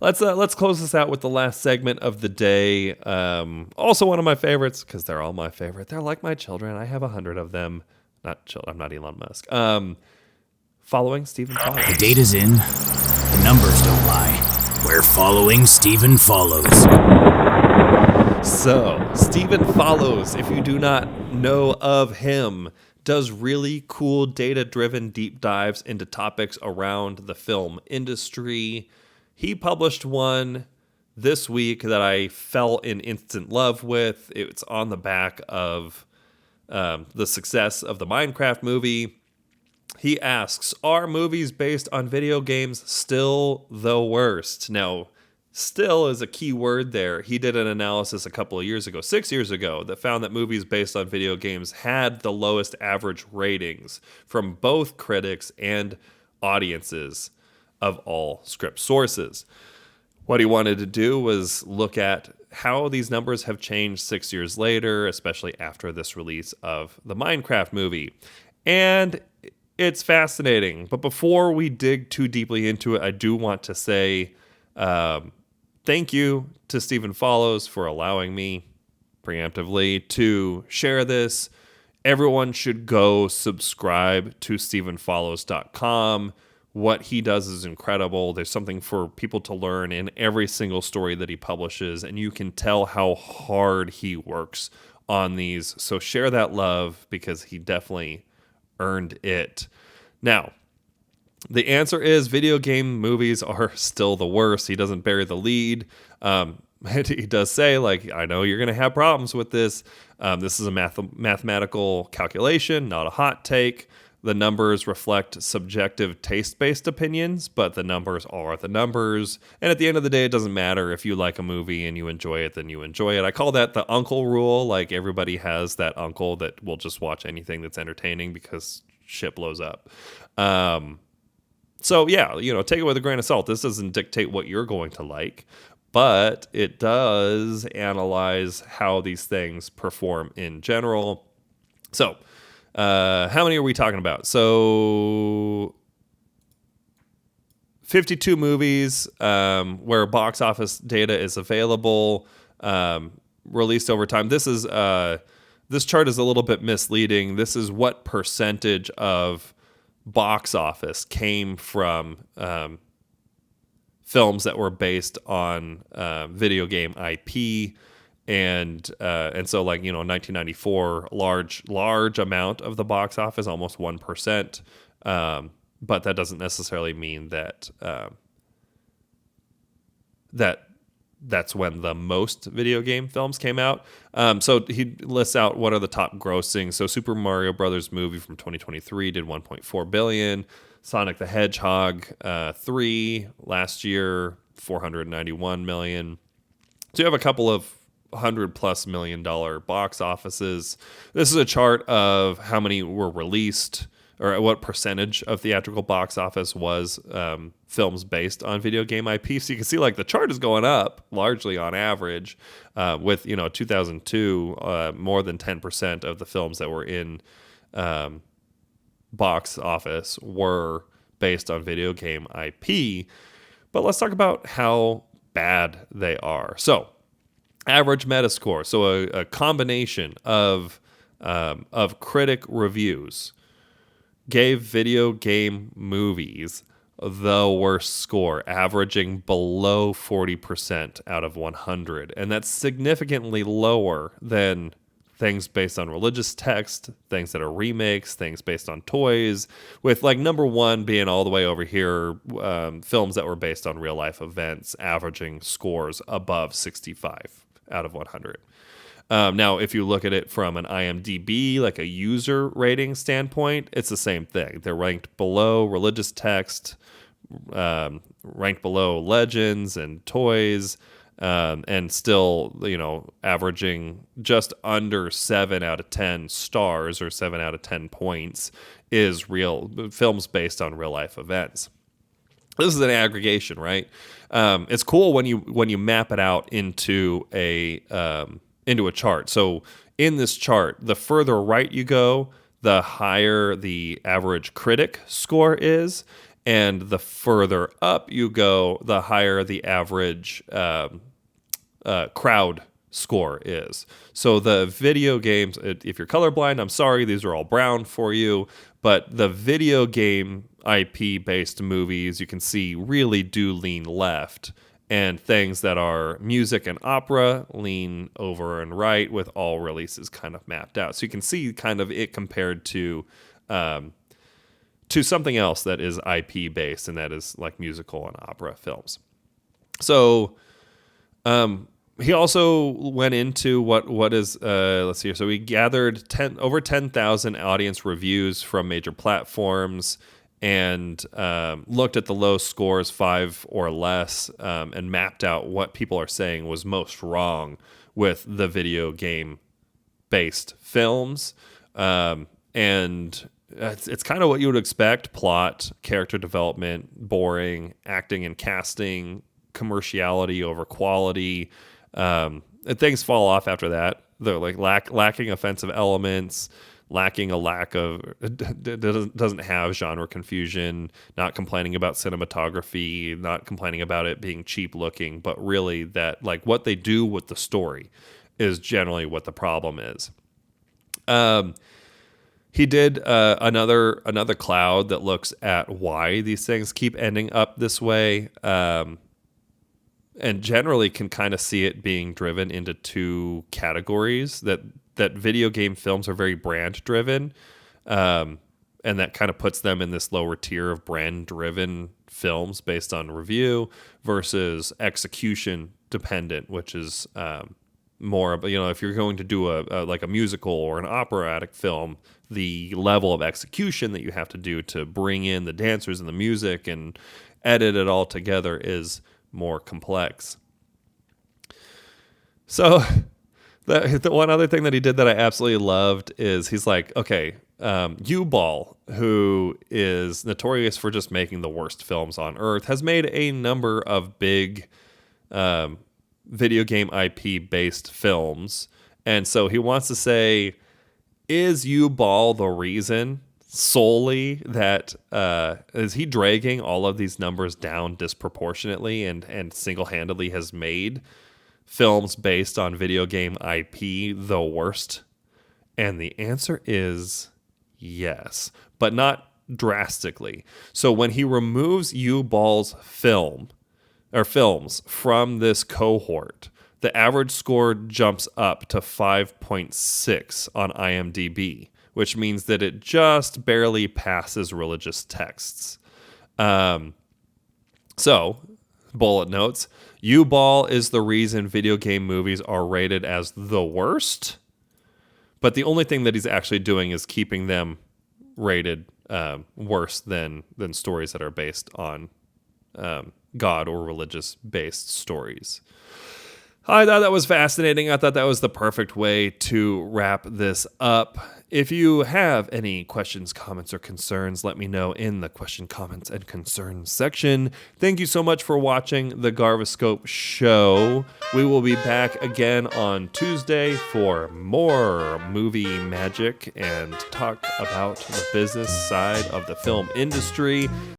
let's close this out with the last segment of the day. Also one of my favorites because they're all my favorite. They're like my children. I have 100 of them. I'm not Elon Musk. Following Stephen Follows. The data's in. The numbers don't lie. We're following Stephen Follows. So, Stephen Follows, if you do not know of him, does really cool data-driven deep dives into topics around the film industry. He published one this week that I fell in instant love with. It's on the back of the success of the Minecraft movie. He asks, are movies based on video games still the worst? Now, still is a key word there. He did an analysis a couple of years ago, 6 years ago, that found that movies based on video games had the lowest average ratings from both critics and audiences of all script sources. What he wanted to do was look at how these numbers have changed 6 years later, especially after this release of the Minecraft movie. And it's fascinating. But before we dig too deeply into it, I do want to say thank you to Stephen Follows for allowing me preemptively to share this. Everyone should go subscribe to StephenFollows.com. What he does is incredible. There's something for people to learn in every single story that he publishes, and you can tell how hard he works on these. So share that love because he definitely earned it. Now, the answer is video game movies are still the worst. He doesn't bury the lead. He does say, like, I know you're going to have problems with this. This is a mathematical calculation, not a hot take. The numbers reflect subjective taste-based opinions, but the numbers are the numbers. And at the end of the day, it doesn't matter if you like a movie and you enjoy it, then you enjoy it. I call that the uncle rule. Like, everybody has that uncle that will just watch anything that's entertaining because shit blows up. So yeah, take it with a grain of salt. This doesn't dictate what you're going to like, but it does analyze how these things perform in general. So, how many are we talking about? So 52 movies where box office data is available, released over time. This chart is a little bit misleading. This is what percentage of box office came from films that were based on video game IP. And so, like, 1994, large amount of the box office, almost 1%. But that doesn't necessarily mean that that's when the most video game films came out. So he lists out what are the top grossing. So Super Mario Brothers movie from 2023 did $1.4 billion. Sonic the Hedgehog 3 last year, $491 million. So you have a couple of $100+ million box offices. This is a chart of how many were released, or what percentage of theatrical box office was films based on video game IP. So you can see, like, the chart is going up largely on average. With 2002, more than 10% of the films that were in box office were based on video game IP. But let's talk about how bad they are. So, average Metascore, so a combination of critic reviews, gave video game movies the worst score, averaging below 40% out of 100. And that's significantly lower than things based on religious text, things that are remakes, things based on toys, with, like, number one being all the way over here, films that were based on real life events, averaging scores above 65 out of 100. Now, if you look at it from an IMDb, like a user rating standpoint, it's the same thing. They're ranked below religious text, ranked below legends and toys, and still, averaging just under 7 out of 10 stars or 7 out of 10 points is real films based on real life events. This is an aggregation, right? It's cool when you map it out into a chart. So in this chart, the further right you go, the higher the average critic score is. And the further up you go, the higher the average crowd score is. So the video games, if you're colorblind, I'm sorry, these are all brown for you. But the video game IP-based movies, you can see, really do lean left. And things that are music and opera lean over and right, with all releases kind of mapped out. So you can see kind of it compared to something else that is IP based, and that is like musical and opera films. So he also went into what is let's see here. So he gathered over 10,000 audience reviews from major platforms, and looked at the low scores, 5 or less, and mapped out what people are saying was most wrong with the video game based films. And it's kind of what you would expect: plot, character development, boring, acting and casting, commerciality over quality. And things fall off after that. They're like lacking offensive elements, lacking a lack of, doesn't have genre confusion, not complaining about cinematography, not complaining about it being cheap looking, but really that like what they do with the story is generally what the problem is. He did another cloud that looks at why these things keep ending up this way, and generally can kind of see it being driven into two categories. That video game films are very brand driven, and that kind of puts them in this lower tier of brand driven films based on review, versus execution dependent, which is more of, if you're going to do like a musical or an operatic film, the level of execution that you have to do to bring in the dancers and the music and edit it all together is more complex. So the one other thing that he did that I absolutely loved is he's like, okay, Uwe Boll, who is notorious for just making the worst films on earth, has made a number of big video game IP based films. And so he wants to say, is Uwe Boll the reason solely that is he dragging all of these numbers down disproportionately and single-handedly has made films based on video game IP the worst? And the answer is yes, but not drastically. So when he removes Uwe Boll's films from this cohort, the average score jumps up to 5.6 on IMDb, which means that it just barely passes religious texts. So, bullet notes, Uwe Boll is the reason video game movies are rated as the worst, but the only thing that he's actually doing is keeping them rated worse than stories that are based on God or religious-based stories. I thought that was fascinating. I thought that was the perfect way to wrap this up. If you have any questions, comments, or concerns, let me know in the question, comments, and concerns section. Thank you so much for watching the Garvescope show. We will be back again on Tuesday for more movie magic and talk about the business side of the film industry.